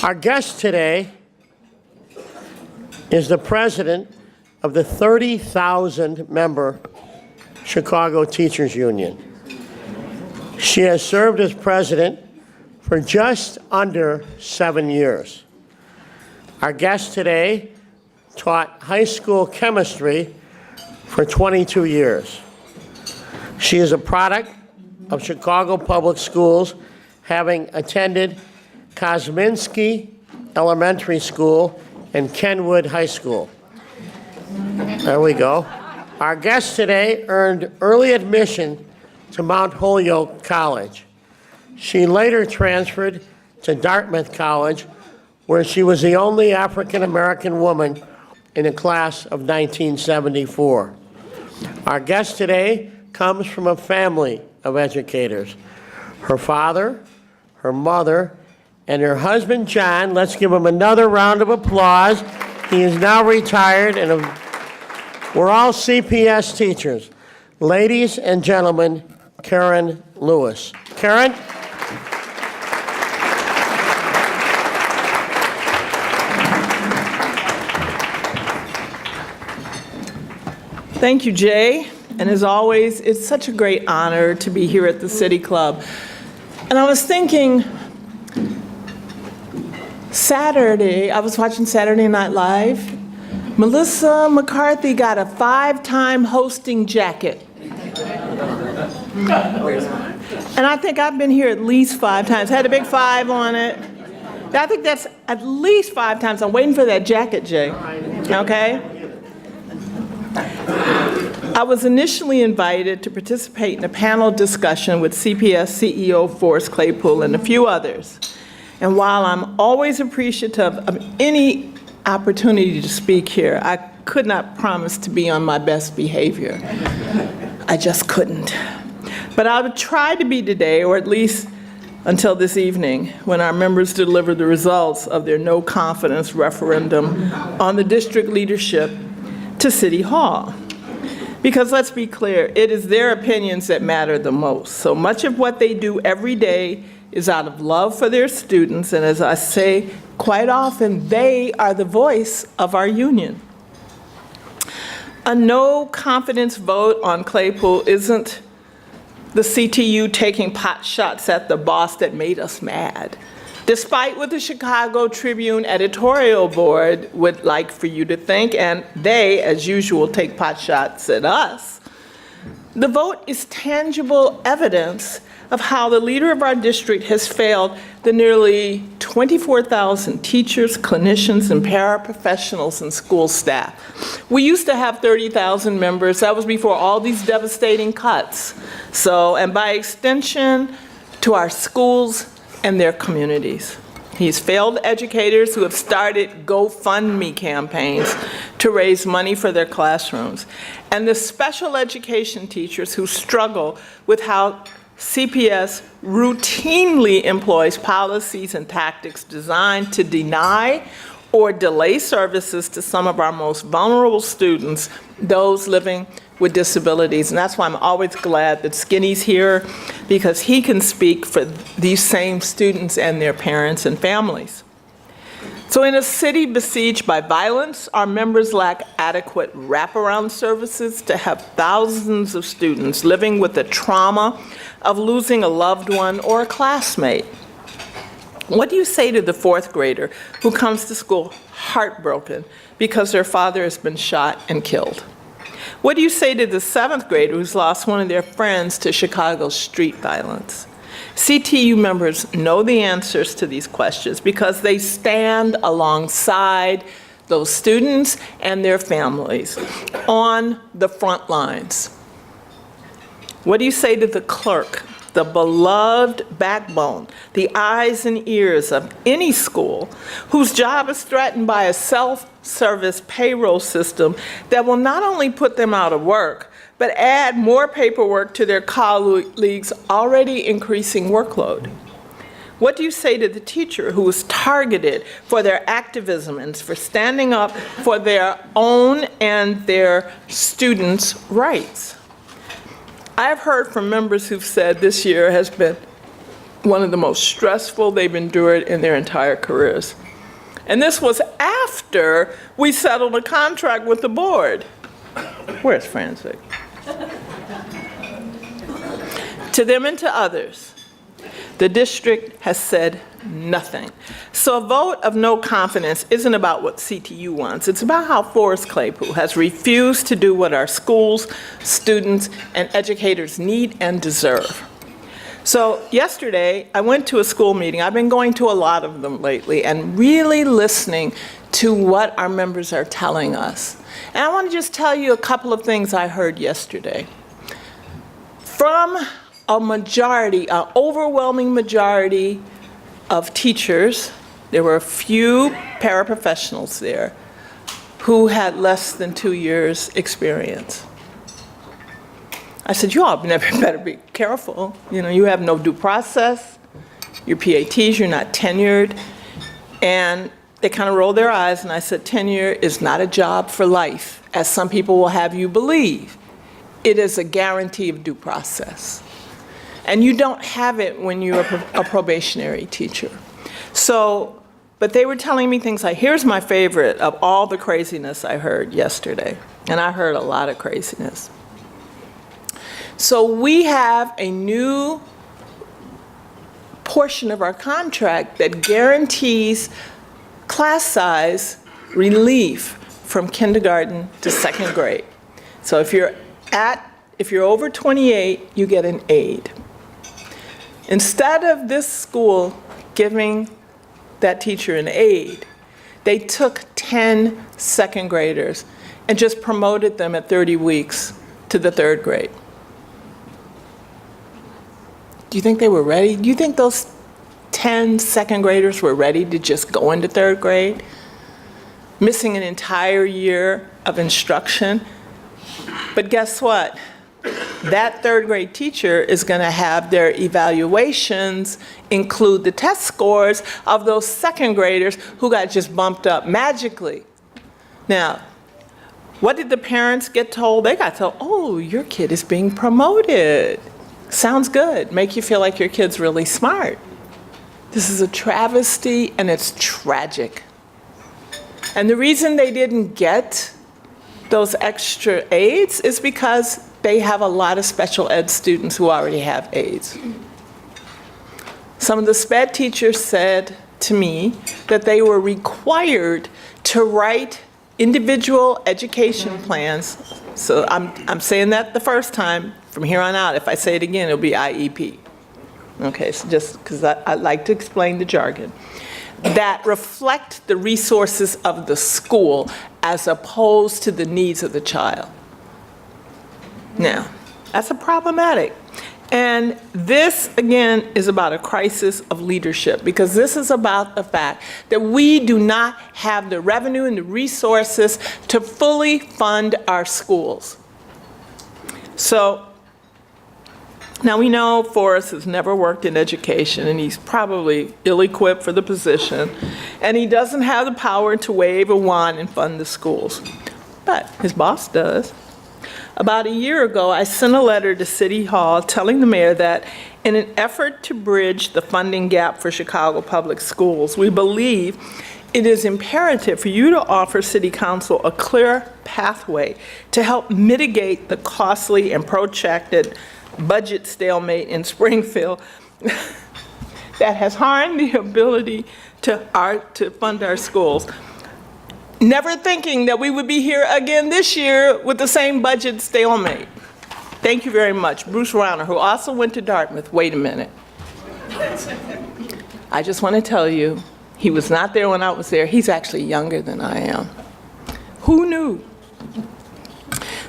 Our guest today is the president of the 30,000-member Chicago Teachers Union. She has served as president for just under 7 years. Our guest today taught high school chemistry for 22 years. She is a product of Chicago Public Schools, having attended Kosminski Elementary School and Kenwood High School. There we go. Our guest today earned early admission to Mount Holyoke College. She later transferred to Dartmouth College, where she was the only African-American woman in the class of 1974. Our guest today comes from a family of educators. Her father, her mother, and her husband, John. Let's give him another round of applause. He is now retired, and we're all CPS teachers. Ladies and gentlemen, Karen Lewis. Karen? Thank you, Jay. And as always, it's such a great honor to be here at the City Club. And I was thinking, Saturday, I was watching Saturday Night Live. Melissa McCarthy got a 5-time hosting jacket. And I think I've been here at least 5 times. Had a big 5 on it. I think that's at least 5 times. I'm waiting for that jacket, Jay. Okay? I was initially invited to participate in a panel discussion with CPS CEO Forrest Claypool and a few others. And while I'm always appreciative of any opportunity to speak here, I could not promise to be on my best behavior. I just couldn't. But I would try to be today, or at least until this evening, when our members deliver the results of their no confidence referendum on the district leadership to City Hall. Because let's be clear, it is their opinions that matter the most. So much of what they do every day is out of love for their students, and as I say quite often, they are the voice of our union. A no confidence vote on Claypool isn't the CTU taking pot shots at the boss that made us mad. Despite what the Chicago Tribune editorial board would like for you to think, and they, as usual, take pot shots at us, the vote is tangible evidence of how the leader of our district has failed the nearly 24,000 teachers, clinicians, and paraprofessionals and school staff. We used to have 30,000 members. That was before all these devastating cuts. So, and by extension, to our schools and their communities. He's failed educators who have started GoFundMe campaigns to raise money for their classrooms, and the special education teachers who struggle with how CPS routinely employs policies and tactics designed to deny or delay services to some of our most vulnerable students, those living with disabilities. And that's why I'm always glad that Skinny's here, because he can speak for these same students and their parents and families. So in a city besieged by violence, our members lack adequate wraparound services to have thousands of students living with the trauma of losing a loved one or a classmate. What do you say to the 4th grader who comes to school heartbroken because their father has been shot and killed? What do you say to the 7th grader who's lost one of their friends to Chicago's street violence? CTU members know the answers to these questions because they stand alongside those students and their families on the front lines. What do you say to the clerk, the beloved backbone, the eyes and ears of any school whose job is threatened by a self-service payroll system that will not only put them out of work, but add more paperwork to their colleagues' already increasing workload? What do you say to the teacher who is targeted for their activism and for standing up for their own and their students' rights? I have heard from members who've said this year has been one of the most stressful they've endured in their entire careers. And this was after we settled a contract with the board. Where's Francis? To them and to others, the district has said nothing. So a vote of no confidence isn't about what CTU wants. It's about how Forrest Claypool has refused to do what our schools, students, and educators need and deserve. So yesterday, I went to a school meeting. I've been going to a lot of them lately and really listening to what our members are telling us. And I want to just tell you a couple of things I heard yesterday. From a majority, an overwhelming majority of teachers, there were a few paraprofessionals there who had less than 2 years experience. I said, you all better be careful. You know, you have no due process, your PATs, you're not tenured. And they kind of rolled their eyes, and I said, tenure is not a job for life, as some people will have you believe. It is a guarantee of due process. And you don't have it when you're a probationary teacher. So, but they were telling me things like, here's my favorite of all the craziness I heard yesterday. And I heard a lot of craziness. So we have a new portion of our contract that guarantees class size relief from kindergarten to second grade. So if you're over 28, you get an aid. Instead of this school giving that teacher an aid, they took 10 second graders and just promoted them at 30 weeks to the third grade. Do you think they were ready? Do you think those 10 second graders were ready to just go into third grade? Missing an entire year of instruction? But guess what? That third grade teacher is going to have their evaluations include the test scores of those second graders who got just bumped up magically. Now, what did the parents get told? They got told, oh, your kid is being promoted. Sounds good. Make you feel like your kid's really smart. This is a travesty, and it's tragic. And the reason they didn't get those extra aids is because they have a lot of special ed students who already have aids. Some of the SPED teachers said to me that they were required to write individual education plans. So I'm saying that the first time. From here on out, if I say it again, it'll be IEP. Okay, so just because I like to explain the jargon. That reflect the resources of the school as opposed to the needs of the child. Now, that's problematic. And this, again, is about a crisis of leadership, because this is about the fact that we do not have the revenue and the resources to fully fund our schools. So, now we know Forrest has never worked in education, and he's probably ill-equipped for the position, and he doesn't have the power to wave a wand and fund the schools. But his boss does. About a year ago, I sent a letter to City Hall telling the mayor that in an effort to bridge the funding gap for Chicago public schools, we believe it is imperative for you to offer City Council a clear pathway to help mitigate the costly and protracted budget stalemate in Springfield that has harmed the ability to fund our schools. Never thinking that we would be here again this year with the same budget stalemate. Thank you very much. Bruce Rauner, who also went to Dartmouth. Wait a minute. I just want to tell you, he was not there when I was there. He's actually younger than I am. Who knew?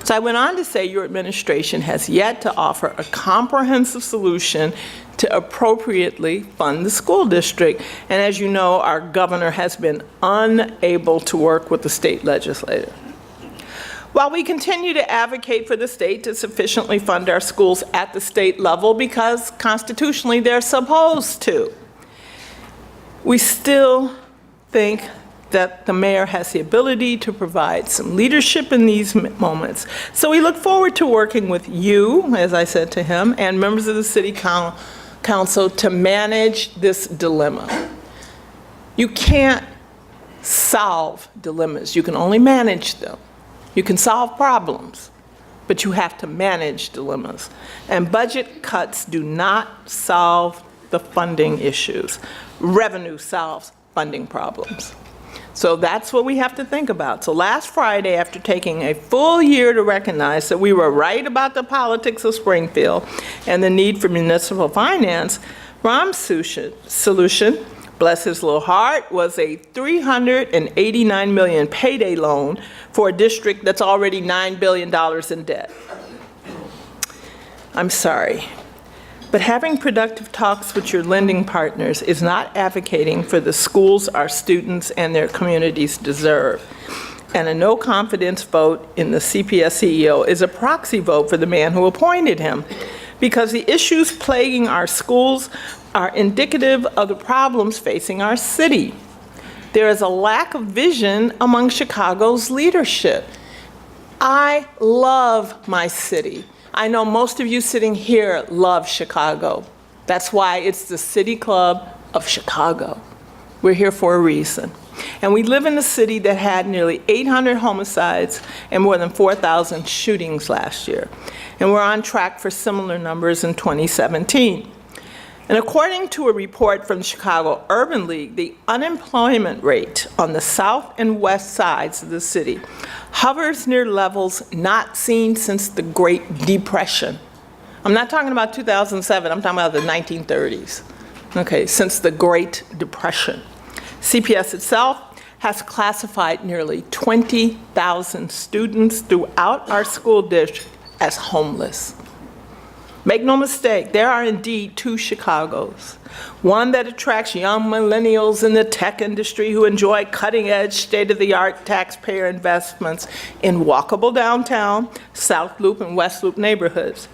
So I went on to say your administration has yet to offer a comprehensive solution to appropriately fund the school district. And as you know, our governor has been unable to work with the state legislature. While we continue to advocate for the state to sufficiently fund our schools at the state level because constitutionally they're supposed to, we still think that the mayor has the ability to provide some leadership in these moments. So we look forward to working with you, as I said to him, and members of the city Council, to manage this dilemma. You can't solve dilemmas. You can only manage them. You can solve problems, but you have to manage dilemmas. And budget cuts do not solve the funding issues. Revenue solves funding problems. So that's what we have to think about. So last Friday, after taking a full year to recognize that we were right about the politics of Springfield and the need for municipal finance, Ram's solution, bless his little heart, was a $389 million payday loan for a district that's already $9 billion in debt. I'm sorry, but having productive talks with your lending partners is not advocating for the schools our students and their communities deserve. And a no confidence vote in the CPS CEO is a proxy vote for the man who appointed him, because the issues plaguing our schools are indicative of the problems facing our city. There is a lack of vision among Chicago's leadership. I love my city. I know most of you sitting here love Chicago. That's why it's the City Club of Chicago. We're here for a reason. And we live in a city that had nearly 800 homicides and more than 4,000 shootings last year. And we're on track for similar numbers in 2017. And according to a report from the Chicago Urban League, the unemployment rate on the south and west sides of the city hovers near levels not seen since the Great Depression. I'm not talking about 2007, I'm talking about the 1930s. Okay, since the Great Depression. CPS itself has classified nearly 20,000 students throughout our school district as homeless. Make no mistake, there are indeed two Chicagos. One that attracts young millennials in the tech industry who enjoy cutting-edge, state-of-the-art taxpayer investments in walkable downtown, South Loop and West Loop neighborhoods.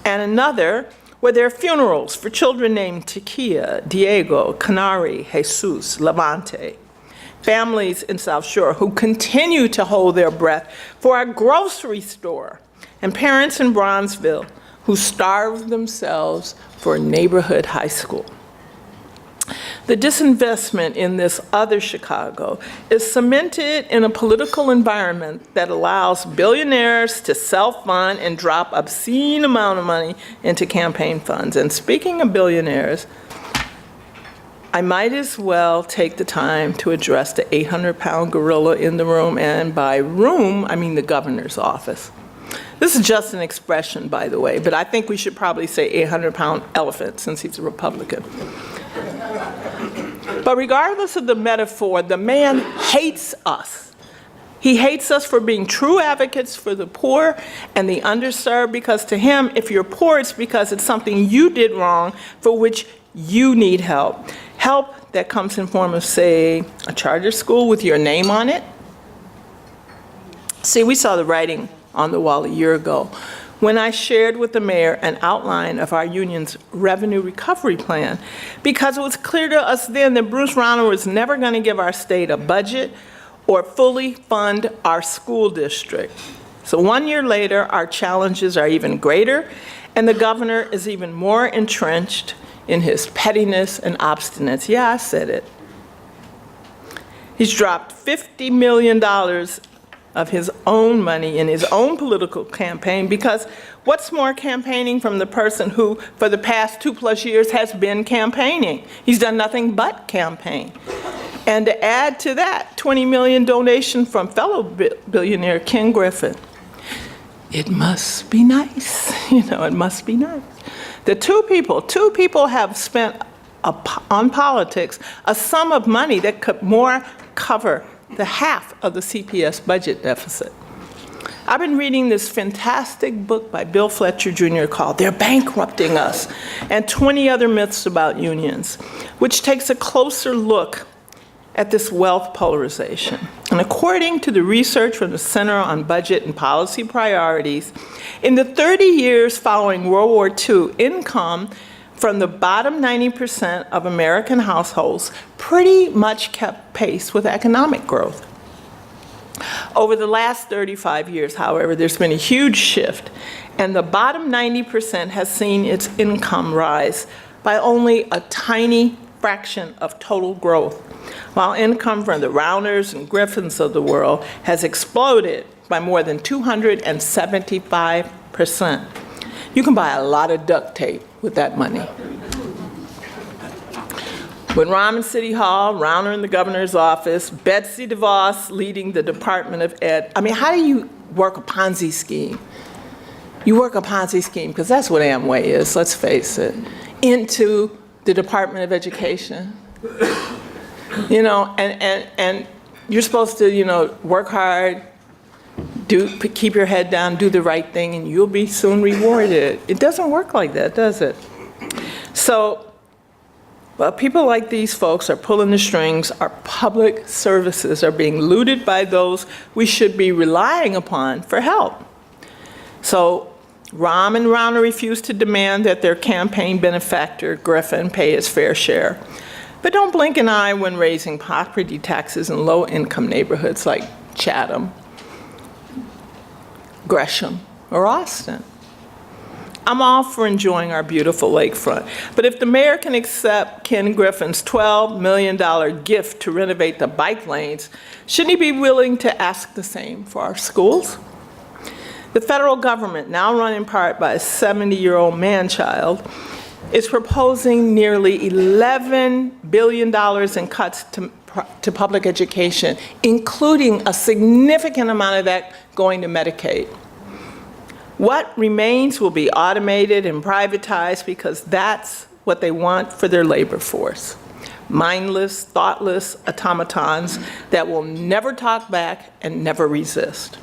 And another where there are funerals for children named Takia, Diego, Canary, Jesus, Levante. Families in South Shore who continue to hold their breath for a grocery store. And parents in Bronzeville who starve themselves for a neighborhood high school. The disinvestment in this other Chicago is cemented in a political environment that allows billionaires to self-fund and drop obscene amount of money into campaign funds. And speaking of billionaires, I might as well take the time to address the 800-pound gorilla in the room, and by room, I mean the governor's office. This is just an expression, by the way, but I think we should probably say 800-pound elephant since he's a Republican. But regardless of the metaphor, the man hates us. He hates us for being true advocates for the poor and the underserved, because to him, if you're poor, it's because it's something you did wrong for which you need help. Help that comes in form of, say, a charter school with your name on it. See, we saw the writing on the wall a year ago when I shared with the mayor an outline of our union's revenue recovery plan, because it was clear to us then that Bruce Rauner was never going to give our state a budget or fully fund our school district. So 1 year later, our challenges are even greater, and the governor is even more entrenched in his pettiness and obstinance. Yeah, I said it. He's dropped $50 million of his own money in his own political campaign, because what's more campaigning from the person who, for the past 2+ years, has been campaigning? He's done nothing but campaign. And to add to that, $20 million donation from fellow billionaire Ken Griffin. It must be nice, it must be nice. The two people have spent on politics a sum of money that could more cover the half of the CPS budget deficit. I've been reading this fantastic book by Bill Fletcher Jr. called They're Bankrupting Us, and 20 other myths about unions, which takes a closer look at this wealth polarization. And according to the research from the Center on Budget and Policy Priorities, in the 30 years following World War II, income from the bottom 90% of American households pretty much kept pace with economic growth. Over the last 35 years, however, there's been a huge shift, and the bottom 90% has seen its income rise by only a tiny fraction of total growth, while income from the Rounders and Griffins of the world has exploded by more than 275%. You can buy a lot of duct tape with that money. With Rahm in City Hall, Rauner in the governor's office, Betsy DeVos leading the Department of Ed. I mean, how do you work a Ponzi scheme? You work a Ponzi scheme, because that's what Amway is, let's face it, into the Department of Education. You know, and you're supposed to, you know, work hard, keep your head down, do the right thing, and you'll be soon rewarded. It doesn't work like that, does it? So, people like these folks are pulling the strings. Our public services are being looted by those we should be relying upon for help. So Rahm and Rauner refuse to demand that their campaign benefactor, Griffin, pay his fair share. But don't blink an eye when raising property taxes in low-income neighborhoods like Chatham, Gresham, or Austin. I'm all for enjoying our beautiful lakefront, but if the mayor can accept Ken Griffin's $12 million gift to renovate the bike lanes, shouldn't he be willing to ask the same for our schools? The federal government, now run in part by a 70-year-old man-child, is proposing nearly $11 billion in cuts to public education, including a significant amount of that going to Medicaid. What remains will be automated and privatized because that's what they want for their labor force. Mindless, thoughtless automatons that will never talk back and never resist.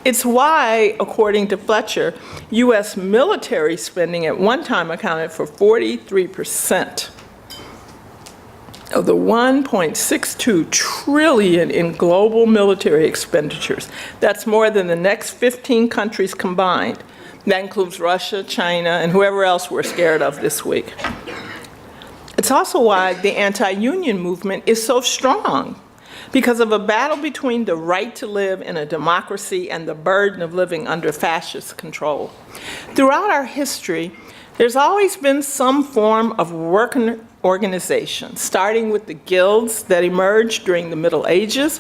It's why, according to Fletcher, US military spending at one time accounted for 43% of the $1.62 trillion in global military expenditures. That's more than the next 15 countries combined. That includes Russia, China, and whoever else we're scared of this week. It's also why the anti-union movement is so strong, because of a battle between the right to live in a democracy and the burden of living under fascist control. Throughout our history, there's always been some form of worker organization, starting with the guilds that emerged during the Middle Ages,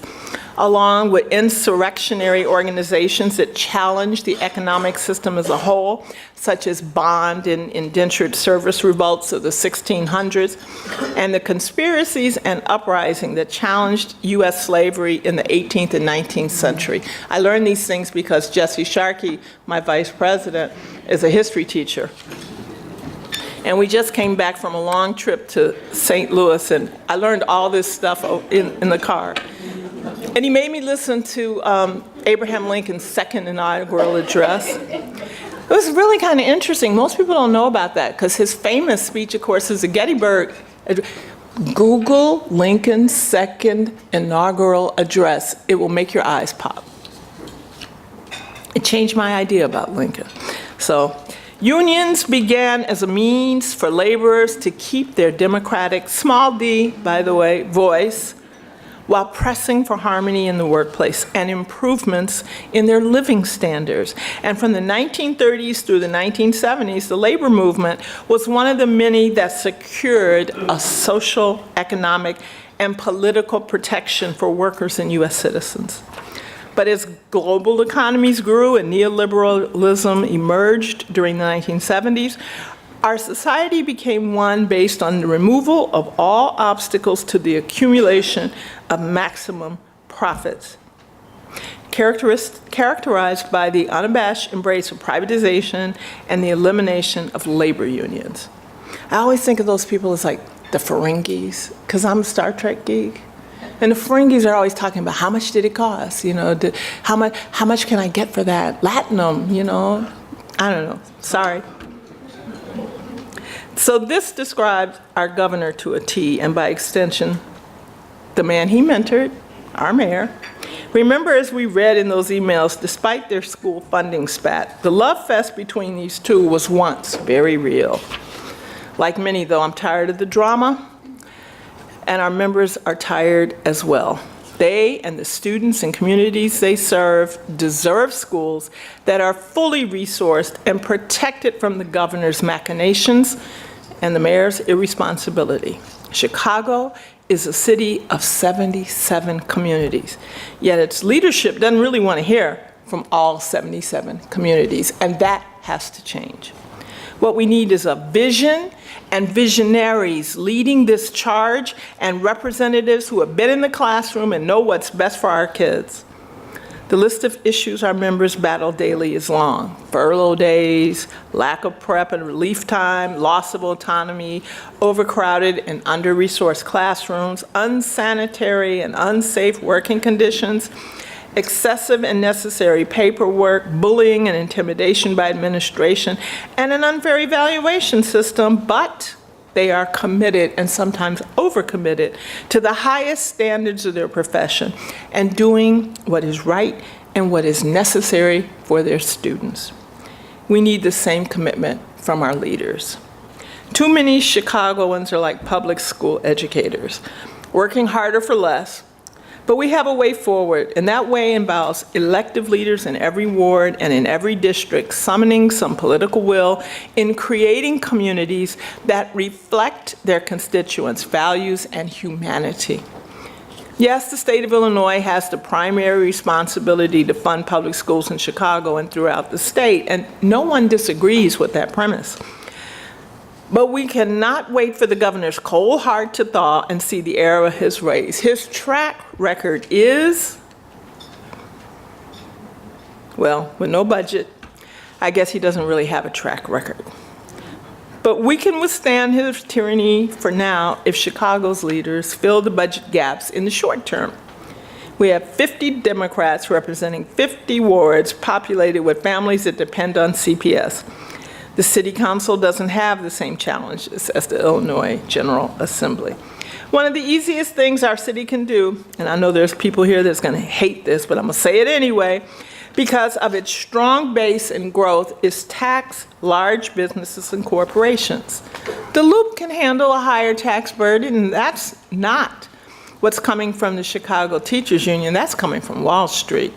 along with insurrectionary organizations that challenged the economic system as a whole, such as bond and indentured service revolts of the 1600s, and the conspiracies and uprising that challenged US slavery in the 18th and 19th century. I learned these things because Jesse Sharkey, my vice president, is a history teacher. And we just came back from a long trip to St. Louis, and I learned all this stuff in the car. And he made me listen to Abraham Lincoln's second inaugural address. It was really kind of interesting. Most people don't know about that, because his famous speech, of course, is the Gettysburg Address. Google Lincoln's second inaugural address. It will make your eyes pop. It changed my idea about Lincoln. So, unions began as a means for laborers to keep their democratic, small d, by the way, voice, while pressing for harmony in the workplace and improvements in their living standards. And from the 1930s through the 1970s, the labor movement was one of the many that secured a social, economic, and political protection for workers and US citizens. But as global economies grew and neoliberalism emerged during the 1970s, our society became one based on the removal of all obstacles to the accumulation of maximum profits, characterized by the unabashed embrace of privatization and the elimination of labor unions. I always think of those people as like the Ferengis, because I'm a Star Trek geek. And the Ferengis are always talking about how much did it cost, you know, how much can I get for that? Latinum, you know, I don't know, sorry. So this describes our governor to a T, and by extension, the man he mentored, our mayor. Remember, as we read in those emails, despite their school funding spat, the love fest between these two was once very real. Like many, though, I'm tired of the drama, and our members are tired as well. They and the students and communities they serve deserve schools that are fully resourced and protected from the governor's machinations and the mayor's irresponsibility. Chicago is a city of 77 communities, yet its leadership doesn't really want to hear from all 77 communities, and that has to change. What we need is a vision and visionaries leading this charge, and representatives who have been in the classroom and know what's best for our kids. The list of issues our members battle daily is long. Furlough days, lack of prep and relief time, loss of autonomy, overcrowded and under-resourced classrooms, unsanitary and unsafe working conditions, excessive and necessary paperwork, bullying and intimidation by administration, and an unfair evaluation system, but they are committed, and sometimes overcommitted, to the highest standards of their profession and doing what is right and what is necessary for their students. We need the same commitment from our leaders. Too many Chicagoans are like public school educators, working harder for less. But we have a way forward, and that way involves elective leaders in every ward and in every district summoning some political will in creating communities that reflect their constituents' values and humanity. Yes, the state of Illinois has the primary responsibility to fund public schools in Chicago and throughout the state, and no one disagrees with that premise. But we cannot wait for the governor's cold heart to thaw and see the error of his ways. His track record is, well, with no budget, I guess he doesn't really have a track record. But we can withstand his tyranny for now if Chicago's leaders fill the budget gaps in the short term. We have 50 Democrats representing 50 wards populated with families that depend on CPS. The City Council doesn't have the same challenges as the Illinois General Assembly. One of the easiest things our city can do, and I know there's people here that's going to hate this, but I'm going to say it anyway, because of its strong base and growth, is tax large businesses and corporations. The Loop can handle a higher tax burden, and that's not what's coming from the Chicago Teachers Union. That's coming from Wall Street.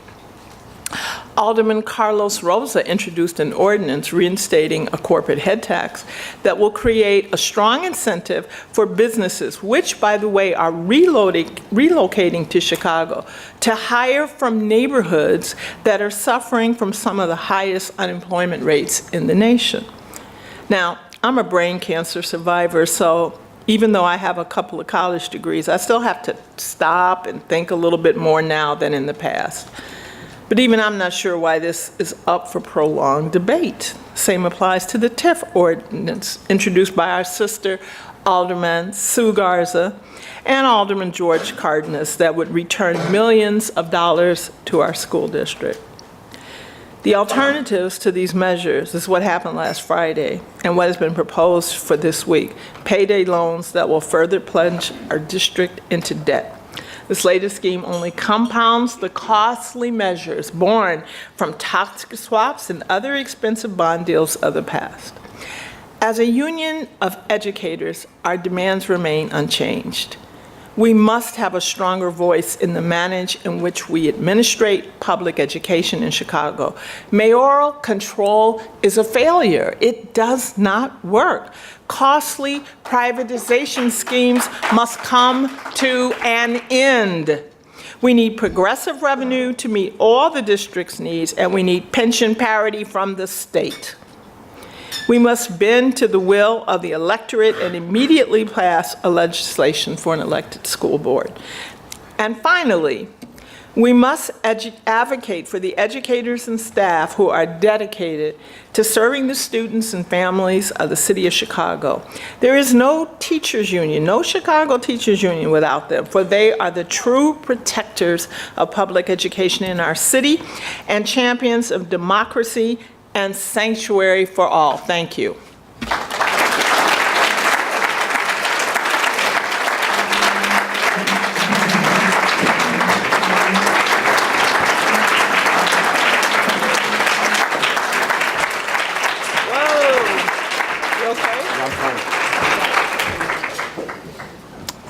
Alderman Carlos Rosa introduced an ordinance reinstating a corporate head tax that will create a strong incentive for businesses, which, by the way, are relocating to Chicago, to hire from neighborhoods that are suffering from some of the highest unemployment rates in the nation. Now, I'm a brain cancer survivor, so even though I have a couple of college degrees, I still have to stop and think a little bit more now than in the past. But even I'm not sure why this is up for prolonged debate. Same applies to the TIF ordinance introduced by our sister Alderman Sue Garza and Alderman George Cardenas that would return millions of dollars to our school district. The alternatives to these measures is what happened last Friday and what has been proposed for this week: payday loans that will further plunge our district into debt. This latest scheme only compounds the costly measures born from toxic swaps and other expensive bond deals of the past. As a union of educators, our demands remain unchanged. We must have a stronger voice in the manner in which we administrate public education in Chicago. Mayoral control is a failure. It does not work. Costly privatization schemes must come to an end. We need progressive revenue to meet all the district's needs, and we need pension parity from the state. We must bend to the will of the electorate and immediately pass a legislation for an elected school board. And finally, we must advocate for the educators and staff who are dedicated to serving the students and families of the city of Chicago. There is no teachers union, no Chicago Teachers Union without them, for they are the true protectors of public education in our city and champions of democracy and sanctuary for all. Thank you.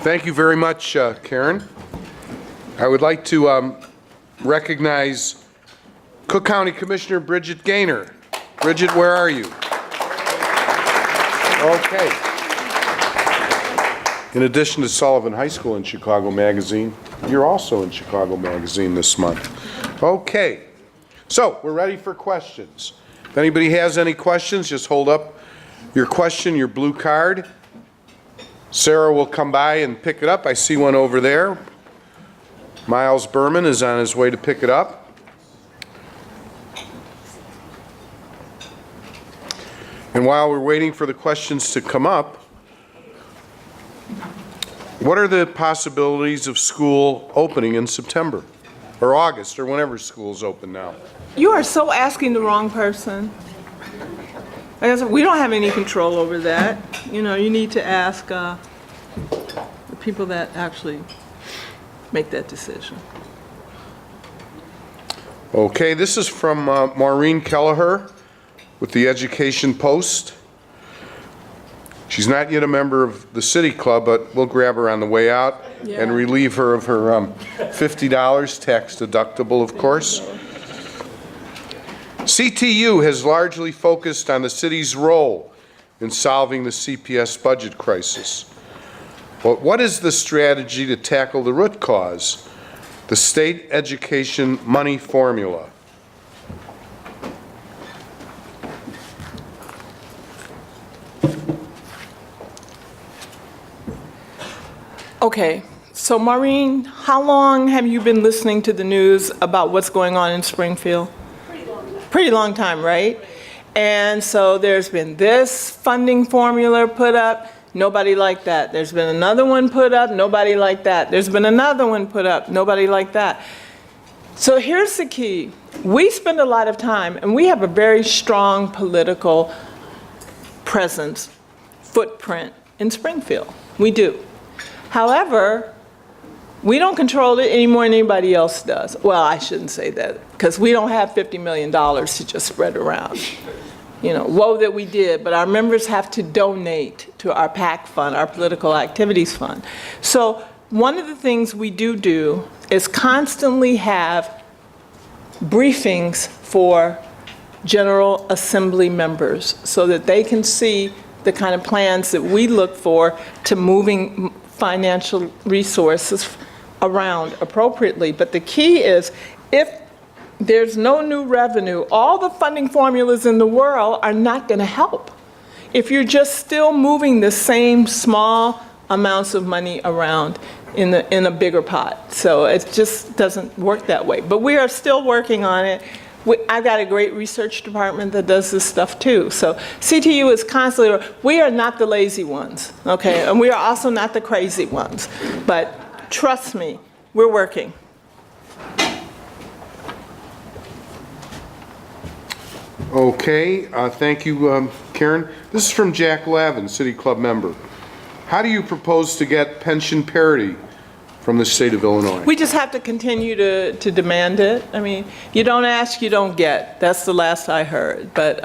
Thank you very much, Karen. I would like to recognize Cook County Commissioner Bridget Gaynor. Bridget, where are you? Okay. In addition to Sullivan High School in Chicago Magazine, you're also in Chicago Magazine this month. Okay, so we're ready for questions. If anybody has any questions, just hold up your question, your blue card. Sarah will come by and pick it up. I see one over there. Miles Berman is on his way to pick it up. And while we're waiting for the questions to come up, what are the possibilities of school opening in September or August or whenever school's open now? You are so asking the wrong person. Like I said, we don't have any control over that. You know, you need to ask the people that actually make that decision. Okay, this is from Maureen Kelleher with the Education Post. She's not yet a member of the City Club, but we'll grab her on the way out and relieve her of her $50, tax deductible, of course. CTU has largely focused on the city's role in solving the CPS budget crisis. But what is the strategy to tackle the root cause, the state education money formula? Okay, so Maureen, how long have you been listening to the news about what's going on in Springfield? Pretty long time, right? And so there's been this funding formula put up, nobody liked that. There's been another one put up, nobody liked that. There's been another one put up, nobody liked that. So here's the key. We spend a lot of time, and we have a very strong political presence, footprint in Springfield. We do. However, we don't control it any more than anybody else does. Well, I shouldn't say that, because we don't have $50 million to just spread around. You know, woe that we did, but our members have to donate to our PAC fund, our political activities fund. So one of the things we do is constantly have briefings for General Assembly members so that they can see the kind of plans that we look for to moving financial resources around appropriately. But the key is, if there's no new revenue, all the funding formulas in the world are not going to help if you're just still moving the same small amounts of money around in a bigger pot. So it just doesn't work that way. But we are still working on it. I've got a great research department that does this stuff too. So CTU is constantly, we are not the lazy ones, okay? And we are also not the crazy ones. But trust me, we're working. Okay, thank you, Karen. This is from Jack Lavin, City Club member. How do you propose to get pension parity from the state of Illinois? We just have to continue to demand it. I mean, you don't ask, you don't get. That's the last I heard. But,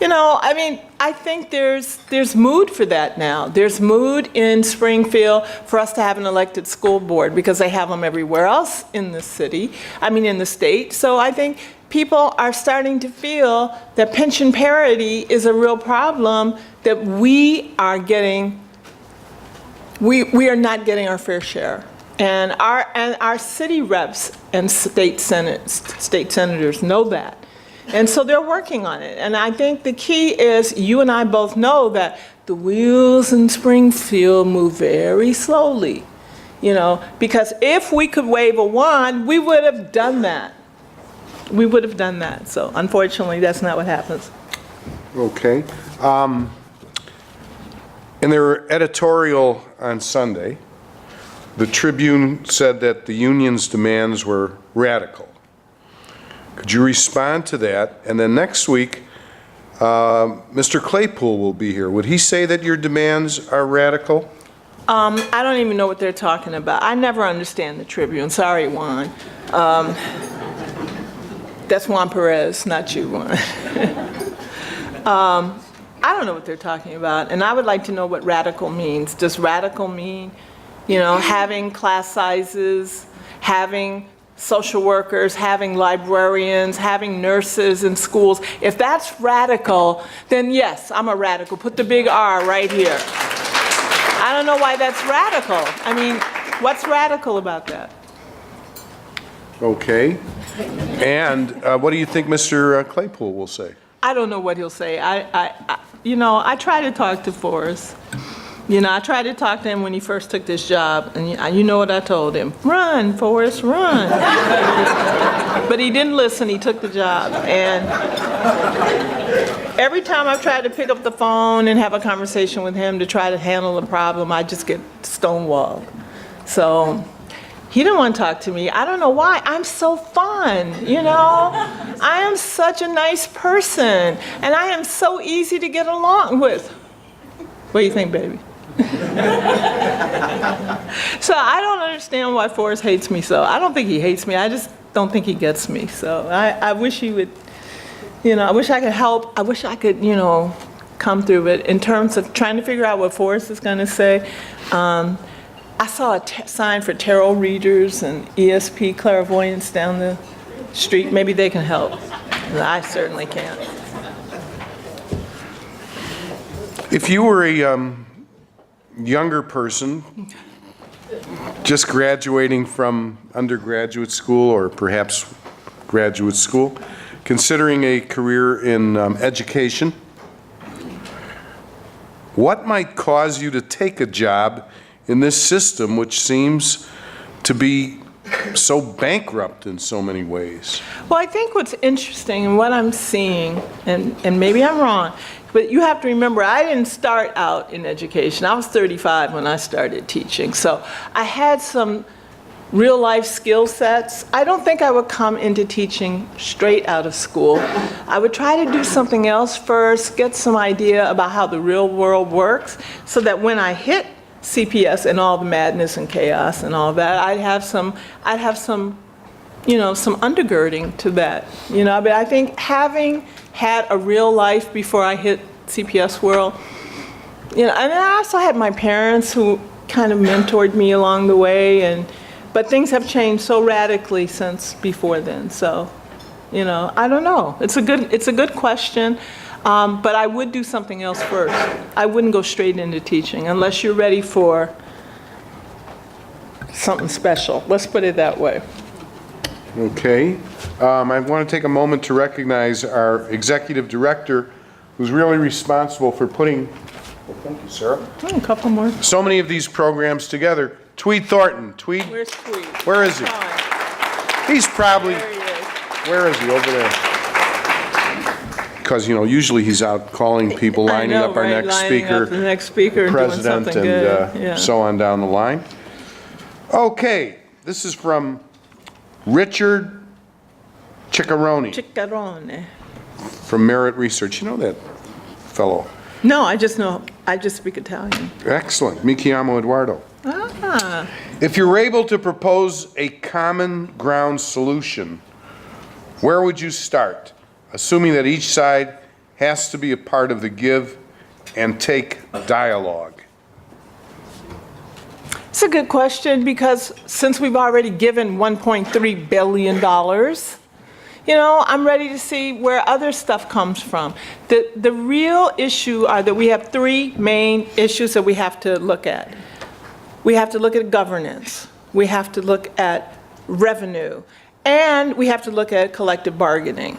you know, I mean, I think there's mood for that now. There's mood in Springfield for us to have an elected school board, because they have them everywhere else in the city, I mean, in the state. So I think people are starting to feel that pension parity is a real problem, that we are getting, we are not getting our fair share. And our city reps and state senators know that. And so they're working on it. And I think the key is, you and I both know that the wheels in Springfield move very slowly, you know, because if we could wave a wand, we would have done that. We would have done that. So unfortunately, that's not what happens. Okay. In their editorial on Sunday, the Tribune said that the union's demands were radical. Could you respond to that? And then next week, Mr. Claypool will be here. Would he say that your demands are radical? I don't even know what they're talking about. I never understand the Tribune. Sorry, Juan. That's Juan Perez, not you, Juan. I don't know what they're talking about, and I would like to know what radical means. Does radical mean, you know, having class sizes, having social workers, having librarians, having nurses in schools? If that's radical, then yes, I'm a radical. Put the big R right here. I don't know why that's radical. I mean, what's radical about that? Okay. And what do you think Mr. Claypool will say? I don't know what he'll say. I try to talk to Forrest. I tried to talk to him when he first took this job, and you know what I told him? Run, Forrest, run. But he didn't listen, he took the job. And every time I've tried to pick up the phone and have a conversation with him to try to handle the problem, I just get stonewalled. So he didn't want to talk to me. I don't know why. I'm so fun, I am such a nice person, and I am so easy to get along with. What do you think, baby? So I don't understand why Forrest hates me so. I don't think he hates me. I just don't think he gets me. So I wish he would, I wish I could help. I wish I could, come through it. In terms of trying to figure out what Forrest is going to say, I saw a sign for tarot readers and ESP clairvoyants down the street. Maybe they can help. I certainly can't. If you were a younger person, just graduating from undergraduate school or perhaps graduate school, considering a career in education, what might cause you to take a job in this system which seems to be so bankrupt in so many ways? Well, I think what's interesting and what I'm seeing, and maybe I'm wrong, but you have to remember, I didn't start out in education. I was 35 when I started teaching. So I had some real life skill sets. I don't think I would come into teaching straight out of school. I would try to do something else first, get some idea about how the real world works, so that when I hit CPS and all the madness and chaos and all that, I'd have some some undergirding to that, But I think having had a real life before I hit CPS world, and I also had my parents who kind of mentored me along the way, but things have changed so radically since before then. So, I don't know. It's a good question. But I would do something else first. I wouldn't go straight into teaching unless you're ready for something special. Let's put it that way. Okay. I want to take a moment to recognize our executive director, who's really responsible for putting, thank you, Sarah, A couple more. so many of these programs together. Tweed Thornton. Tweed, Where's Tweed? where is he? He's probably, There he is. where is he? Over there. Because, usually he's out calling people, I lining know, up our right? next Lining speaker, up the next speaker and doing president, something and good. Yeah. so on down the line. Okay, this is from Richard Ciccarone Ciccarone. from Merit Research. You know that fellow? No, I just speak Italian. Excellent. Mi chiamo Eduardo. Ah. If you're able to propose a common ground solution, where would you start? Assuming that each side has to be a part of the give and take dialogue. It's a good question, because since we've already given $1.3 billion, I'm ready to see where other stuff comes from. The real issue are that we have three main issues that we have to look at. We have to look at governance, we have to look at revenue, and we have to look at collective bargaining.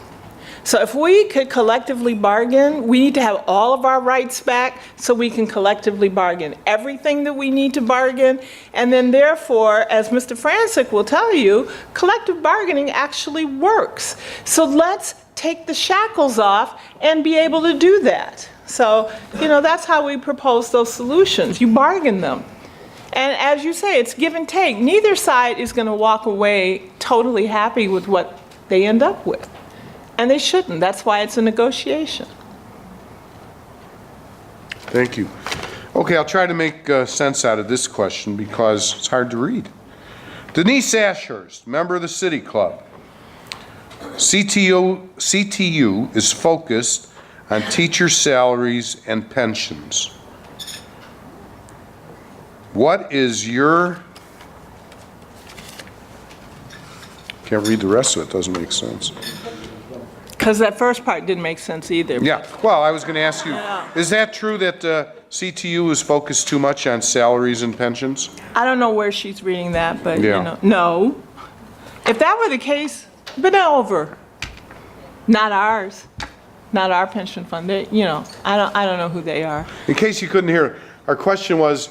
So if we could collectively bargain, we need to have all of our rights back so we can collectively bargain everything that we need to bargain. And then therefore, as Mr. Franczyk will tell you, collective bargaining actually works. So let's take the shackles off and be able to do that. So, that's how we propose those solutions. You bargain them. And as you say, it's give and take. Neither side is going to walk away totally happy with what they end up with. And they shouldn't. That's why it's a negotiation. Thank you. Okay, I'll try to make sense out of this question because it's hard to read. Denise Ashurst, member of the City Club. CTU is focused on teacher salaries and pensions. What is your... Can't read the rest of it, doesn't make sense. Because that first part didn't make sense either. Yeah, well, I was going to ask you, Yeah. is that true that CTU is focused too much on salaries and pensions? I don't know where she's reading that, but, you Yeah. know, no. If that were the case, been over. Not ours, not our pension fund. They, you know, I don't know who they are. In case you couldn't hear, our question was,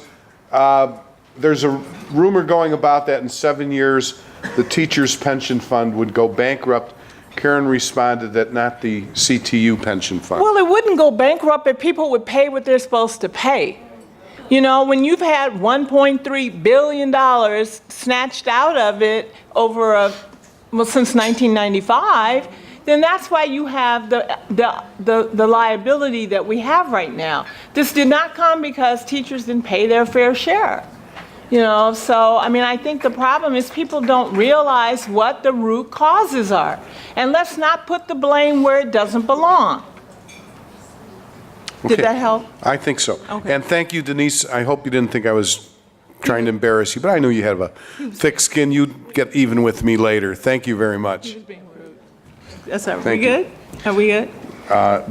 there's a rumor going about that in 7 years, the teachers' pension fund would go bankrupt. Karen responded that not the CTU pension fund. Well, it wouldn't go bankrupt if people would pay what they're supposed to pay. You know, when you've had $1.3 billion snatched out of it over since 1995, then that's why you have the liability that we have right now. This did not come because teachers didn't pay their fair share. You know, so, I mean, I think the problem is people don't realize what the root causes are. And let's not put the blame where it doesn't belong. Did Okay. that help? I think so. Okay. And thank you, Denise. I hope you didn't think I was trying to embarrass you, but I knew you have a thick skin. You'd get even with me later. Thank you very much. He was being rude. That's all right. Thank We you. good? Are we good?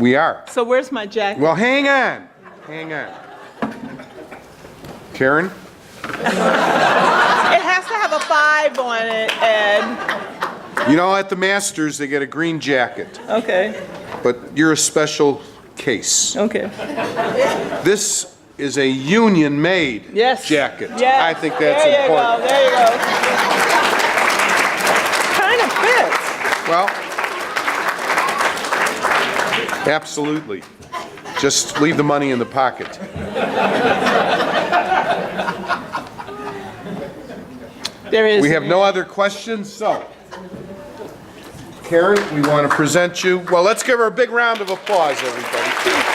We are. So where's my jacket? Well, hang on. Hang on. Karen? It has to have a 5 on it, Ed. You know, at the Masters, they get a green jacket, Okay, but you're a special case. okay. This is a union-made Yes. jacket. Yes. I think that's there important. You go, there you go. Kind of fits. Well, absolutely. Just leave the money in the pocket. There is. We have no other questions, so Karen, we want to present you. Well, let's give her a big round of applause, everybody.